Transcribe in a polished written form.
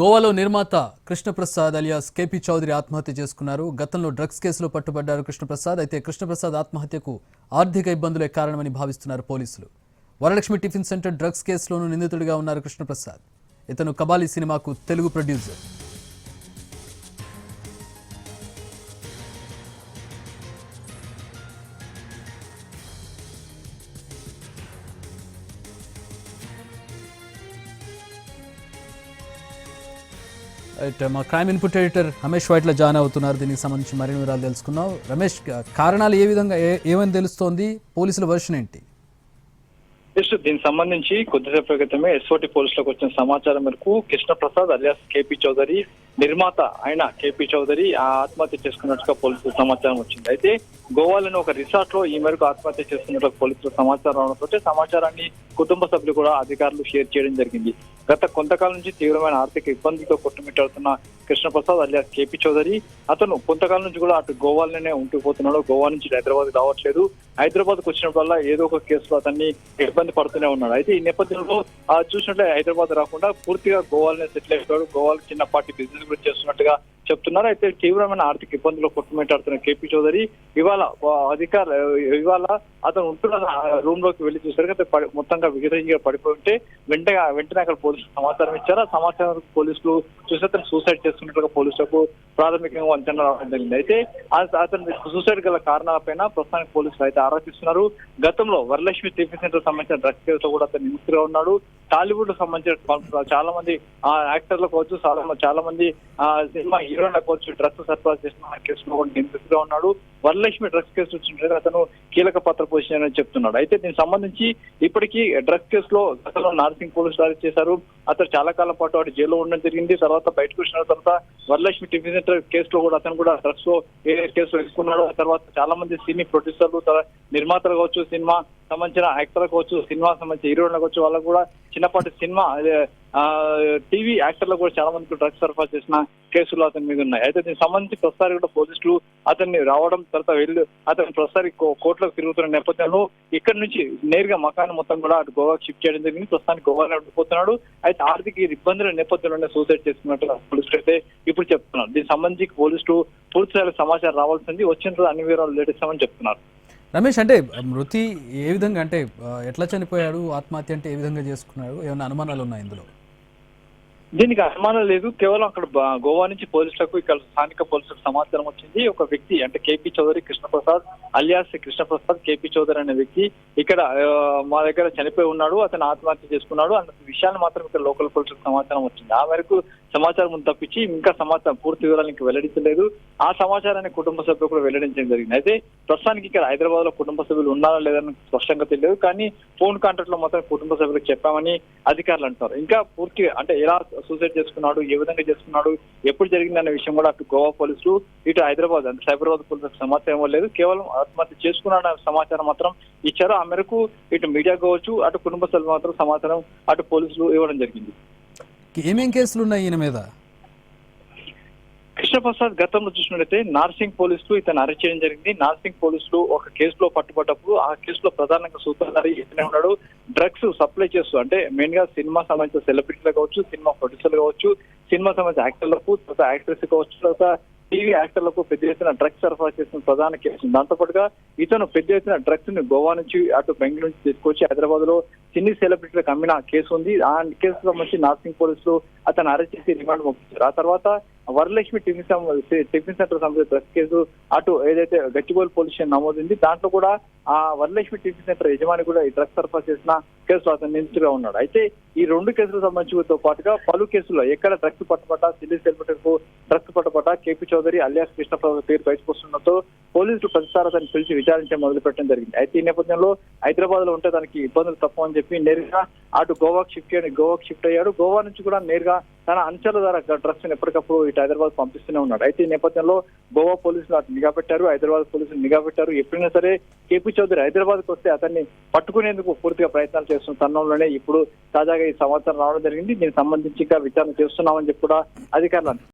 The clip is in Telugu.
గోవాలో నిర్మాత కృష్ణప్రసాద్ అలియాస్ కేపీ చౌదరి ఆత్మహత్య చేసుకున్నారు. గతంలో డ్రగ్స్ కేసులో పట్టుబడ్డారు కృష్ణప్రసాద్. అయితే కృష్ణప్రసాద్ ఆత్మహత్యకు ఆర్థిక ఇబ్బందులే కారణమని భావిస్తున్నారు పోలీసులు. వరలక్ష్మి టిఫిన్ సెంటర్ డ్రగ్స్ కేసులోనూ నిందితుడిగా ఉన్నారు కృష్ణప్రసాద్. ఇతను కబాలి సినిమాకు తెలుగు ప్రొడ్యూసర్. మా crime input editor Ramesh Vaitla join అవుతున్నారు. దీనికి సంబంధించి మరిన్ని వివరాలు తెలుసుకున్నాం. రమేష్, కారణాలు ఏ విధంగా ఏమని తెలుస్తోంది? పోలీసుల వర్షన్ ఏంటి? దీనికి సంబంధించి కొద్దిసేపు క్రితమే ఎస్ఓటి పోలీసులకు వచ్చిన సమాచారం మేరకు కృష్ణప్రసాద్ అలియాస్ కేపీ చౌదరి నిర్మాత అయిన కేపీ చౌదరి ఆత్మహత్య చేసుకున్నట్టుగా పోలీసులకు సమాచారం వచ్చింది. అయితే గోవాలోని ఒక రిసార్ట్ లో ఈ మేరకు ఆత్మహత్య చేసుకున్నట్టుగా పోలీసులకు సమాచారం రావడంతో సమాచారాన్ని కుటుంబ సభ్యులు కూడా అధికారులు షేర్ చేయడం జరిగింది. గత కొంతకాలం నుంచి తీవ్రమైన ఆర్థిక ఇబ్బందులతో కొట్టుమిట్టాడుతున్న కృష్ణప్రసాద్ అలియాస్ కేపీ చౌదరి అతను కొంతకాలం నుంచి కూడా అటు గోవాలోనే ఉంటూ గోవా నుంచి హైదరాబాద్ రావట్లేదు. హైదరాబాద్ కు వచ్చినప్పుడల్లా ఏదో ఒక కేసులో అతన్ని ఇబ్బంది పడుతూనే ఉన్నాడు. అయితే ఈ నేపథ్యంలో చూసినట్లే హైదరాబాద్ రాకుండా పూర్తిగా గోవాలోనే సెటిల్ అయిపోయాడు. గోవాలో చిన్నపాటి బిజినెస్ కూడా చేస్తున్నట్టుగా చెప్తున్నారు. అయితే తీవ్రమైన ఆర్థిక ఇబ్బందులు కొట్టుమిట్టాడుతున్న కేపీ చౌదరి ఇవాళ అతను ఉంటున్న రూమ్ లోకి వెళ్లి చూసారు. మొత్తంగా విగతంగా పడిపోయి ఉంటే వెంటనే అక్కడ పోలీసులు సమాచారం ఇచ్చారు. ఆ సమాచారం పోలీసులు చూసి అతను సూసైడ్ చేసుకున్నట్టుగా పోలీసులకు ప్రాథమికంగా అంచనా రావడం జరిగింది. అయితే అతను సూసైడ్ గల కారణాలపైన ప్రస్తుతానికి పోలీసులు అయితే ఆరా తీస్తున్నారు. గతంలో వరలక్ష్మి టిఫిన్ సెంటర్ సంబంధించిన డ్రగ్స్ కేసులో కూడా అతను నిందితుడిగా ఉన్నాడు. టాలీవుడ్ సంబంధించిన చాలా మంది యాక్టర్లకు కావచ్చు, చాలా మంది సినిమా హీరోలకు కావచ్చు డ్రగ్స్ సరఫరా చేసిన కేసులో కూడా నిందితుడిగా ఉన్నాడు. వరలక్ష్మి డ్రగ్స్ కేసు వచ్చిన అతను కీలక పాత్ర పోషించారని చెప్తున్నాడు. అయితే దీనికి సంబంధించి ఇప్పటికీ డ్రగ్స్ కేసులో గతంలో నార్సింగ్ పోలీసులు అరెస్ట్ చేశారు. అతను చాలా కాలం పాటు అటు జైల్లో ఉండడం జరిగింది. తర్వాత బయటకు వచ్చిన తర్వాత వరలక్ష్మి టిఫిన్ సెంటర్ కేసులో కూడా అతను కూడా డ్రగ్స్ లో ఏ కేసులో తీసుకున్నాడు. ఆ తర్వాత చాలా మంది సినీ ప్రొడ్యూసర్లు, నిర్మాతలు కావచ్చు, సినిమా సంబంధించిన యాక్టర్లు కావచ్చు, సినిమా సంబంధించిన హీరోయిన్లు కావచ్చు, వాళ్ళకు కూడా చిన్నపాటి సినిమా టీవీ యాక్టర్లకు కూడా చాలా మందికి డ్రగ్స్ సరఫరా చేసిన కేసులు అతని మీద ఉన్నాయి. అయితే దీనికి సంబంధించి ప్రస్తుతానికి కూడా పోలీసులు అతన్ని రావడం తర్వాత అతను ప్రస్తుతానికి కోర్టులోకి తిరుగుతున్న నేపథ్యంలో ఇక్కడ నుంచి నేరుగా మకాన్ మొత్తం కూడా అటు గోవాకి షిఫ్ట్ చేయడం జరిగింది. ప్రస్తుతానికి గోవాలో ఉండిపోతున్నాడు. అయితే ఆర్థిక ఇబ్బందుల నేపథ్యంలోనే సూసైడ్ చేసుకున్నట్టుగా పోలీసులు అయితే ఇప్పుడు చెప్తున్నారు. దీనికి సంబంధించి పోలీసులు పూర్తి సమాచారం రావాల్సింది, వచ్చిన అన్ని వివరాలు లేటిస్తామని చెప్తున్నారు. రమేష్, అంటే మృతి ఏ విధంగా, అంటే ఎట్లా చనిపోయాడు, ఆత్మహత్య అంటే ఏ విధంగా చేసుకున్నాడు, ఏమైనా అనుమానాలు ఉన్నాయి ఇందులో? దీనికి అనుమానం లేదు. కేవలం అక్కడ గోవా నుంచి పోలీసులకు ఇక్కడ స్థానిక పోలీసులకు సమాచారం వచ్చింది. ఒక వ్యక్తి అంటే కేపీ చౌదరి కృష్ణప్రసాద్ అలియాస్ కృష్ణప్రసాద్ కేపీ చౌదరి అనే వ్యక్తి ఇక్కడ మా దగ్గర చనిపోయి ఉన్నాడు, అతను ఆత్మహత్య చేసుకున్నాడు అన్న విషయాన్ని మాత్రం ఇక్కడ లోకల్ పోలీసులకు సమాచారం వచ్చింది. ఆ మేరకు సమాచారం తప్పించి ఇంకా సమాచారం పూర్తి వివరాలు ఇంకా వెల్లడించలేదు. ఆ సమాచారాన్ని కుటుంబ సభ్యులు కూడా వెల్లడించడం జరిగింది. అయితే ప్రస్తుతానికి ఇక్కడ హైదరాబాద్ లో కుటుంబ సభ్యులు ఉన్నారా లేదని స్పష్టంగా తెలియదు. కానీ ఫోన్ కాంటాక్ట్ లో మాత్రం కుటుంబ సభ్యులకు చెప్పామని అధికారులు అంటున్నారు. ఇంకా పూర్తిగా అంటే ఎలా సూసైడ్ చేసుకున్నాడు, ఏ విధంగా చేసుకున్నాడు, ఎప్పుడు జరిగిందనే విషయం కూడా అటు గోవా పోలీసులు, ఇటు హైదరాబాద్ అంటే సైబరాబాద్ పోలీసులకు సమాచారం లేదు. కేవలం ఆత్మహత్య చేసుకున్నాడన్న సమాచారం మాత్రం ఇచ్చారు. ఆ మేరకు ఇటు మీడియా కావచ్చు, అటు కుటుంబ సభ్యులు మాత్రం సమాచారం అటు పోలీసులు ఇవ్వడం జరిగింది. ఏమేం కేసులు ఉన్నాయి ఈయన మీద? కృష్ణప్రసాద్ గతంలో చూసినట్లయితే నార్సింగ్ పోలీసులు ఇతను అరెస్ట్ చేయడం జరిగింది. నార్సింగ్ పోలీసులు ఒక కేసులో పట్టుబడ్డప్పుడు ఆ కేసులో ప్రధానంగా సూత్రధారి ఇతనే ఉన్నాడు. డ్రగ్స్ సప్లై చేస్తూ అంటే మెయిన్ గా సినిమా సంబంధించిన సెలబ్రిటీలు కావచ్చు, సినిమా ప్రొడ్యూసర్లు కావచ్చు, సినిమా సంబంధించిన యాక్టర్లకు, తర్వాత యాక్ట్రెస్ కావచ్చు, తర్వాత టీవీ యాక్టర్లకు పెద్ద ఎత్తున డ్రగ్స్ సరఫరా చేసిన ప్రధాన కేసు. దాంతో పాటుగా ఇతను పెద్ద ఎత్తున డ్రగ్స్ ని గోవా నుంచి అటు బెంగళూరు నుంచి తీసుకొచ్చి హైదరాబాద్ లో సినీ సెలబ్రిటీలకు అమ్మిన కేసు ఉంది. ఆ కేసుకు సంబంధించి నార్సింగ్ పోలీసులు అతను అరెస్ట్ చేసి రిమాండ్ పంపించారు. ఆ తర్వాత వరలక్ష్మి టిఫిన్ సెంటర్ సంబంధించిన డ్రగ్స్ కేసు అటు ఏదైతే గచ్చిబౌలి పోలీస్ స్టేషన్ నమోదింది, దాంట్లో కూడా ఆ వరలక్ష్మి టిఫిన్ సెంటర్ యజమాని కూడా ఈ డ్రగ్స్ సరఫరా చేసిన కేసులో అతను నిందితుడిగా ఉన్నాడు. అయితే ఈ రెండు కేసులకు సంబంధించితో పాటుగా పలు కేసుల్లో ఎక్కడ డ్రగ్స్ పట్టుబడ్డా, సినీ సెలబ్రిటీలకు డ్రగ్స్ పట్టుబడ్డా కేపీ చౌదరి అలియాస్ కృష్ణప్రసాద్ పేరు బయటకు వస్తుండటంతో పోలీసులు ప్రతిసారి అతన్ని పిలిచి విచారించే మొదలు పెట్టడం జరిగింది. అయితే ఈ నేపథ్యంలో హైదరాబాద్ లో ఉంటే దానికి ఇబ్బందులు తప్పు అని చెప్పి నేరుగా అటు గోవాకి షిఫ్ట్ అయ్యాడు. గోవా నుంచి కూడా నేరుగా తన అంచెల ద్వారా డ్రగ్స్ ఎప్పటికప్పుడు ఇటు హైదరాబాద్ పంపిస్తూనే ఉన్నాడు. అయితే ఈ నేపథ్యంలో గోవా పోలీసులు అటు నిఘా పెట్టారు, హైదరాబాద్ పోలీసులు నిఘా పెట్టారు. ఎప్పుడైనా సరే కేపీ చౌదరి హైదరాబాద్ కు వస్తే అతన్ని పట్టుకునేందుకు పూర్తిగా ప్రయత్నాలు చేస్తున్న తరుణంలోనే ఇప్పుడు తాజాగా ఈ సమాచారం రావడం జరిగింది. దీనికి సంబంధించి ఇంకా విచారణ చేస్తున్నామని చెప్పి కూడా అధికారులు